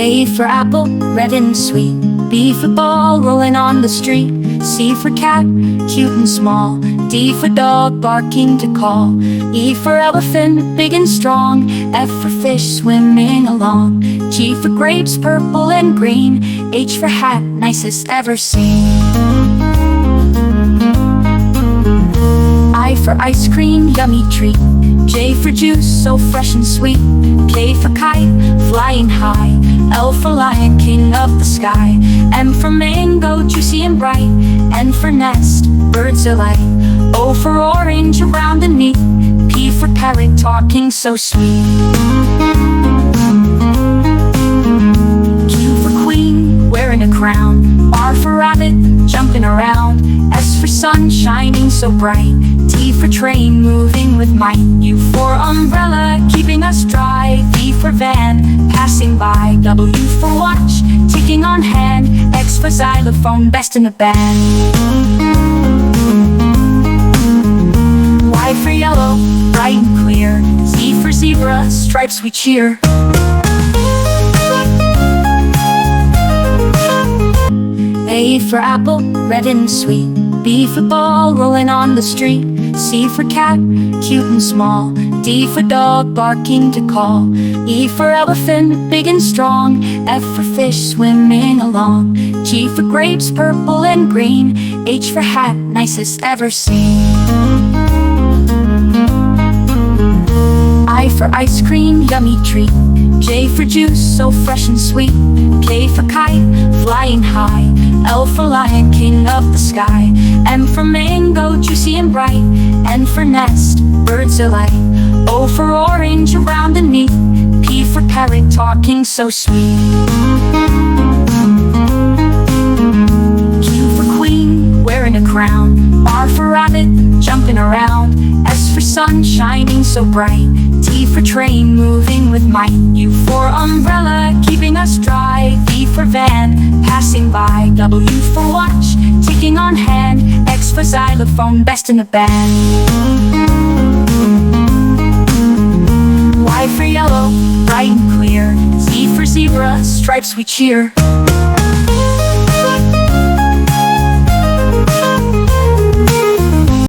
A for apple, red and sweet. B for ball, rolling on the street. C for cat, cute and small. D for dog, barking to call. E for elephant, big and strong. F for fish, swimming along. G for grapes, purple and green. H for hat, nicest ever seen. I for ice cream, yummy treat. J for juice, so fresh and sweet. K for kite, flying high. L for lion, king of the sky. M for mango, juicy and bright. N for nest, birds delight. O for orange, round and neat. P for parrot, talking so sweet. Q for queen, wearing a crown. R for rabbit, jumping around. S for sun, shining so bright. T for train, moving with might. U for umbrella, keeping us dry. V for van, passing by. W for watch, ticking on hand. X for xylophone, best in the band. Y for yellow, bright and clear. Z for zebra, stripes we cheer. A for apple, red and sweet. B for ball, rolling on the street. C for cat, cute and small. D for dog, barking to call. E for elephant, big and strong. F for fish, swimming along. G for grapes, purple and green. H for hat, nicest ever seen. I for ice cream, yummy treat. J for juice, so fresh and sweet. K for kite, flying high. L for lion, king of the sky. M for mango, juicy and bright. N for nest, birds delight. O for orange, round and neat. P for parrot, talking so sweet. Q for queen, wearing a crown. R for rabbit, jumping around. S for sun, shining so bright. T for train, moving with might. U for umbrella, keeping us dry. V for van, passing by. W for watch, ticking on hand. X for xylophone, best in the band. Y for yellow, bright and clear. Z for zebra, stripes we cheer.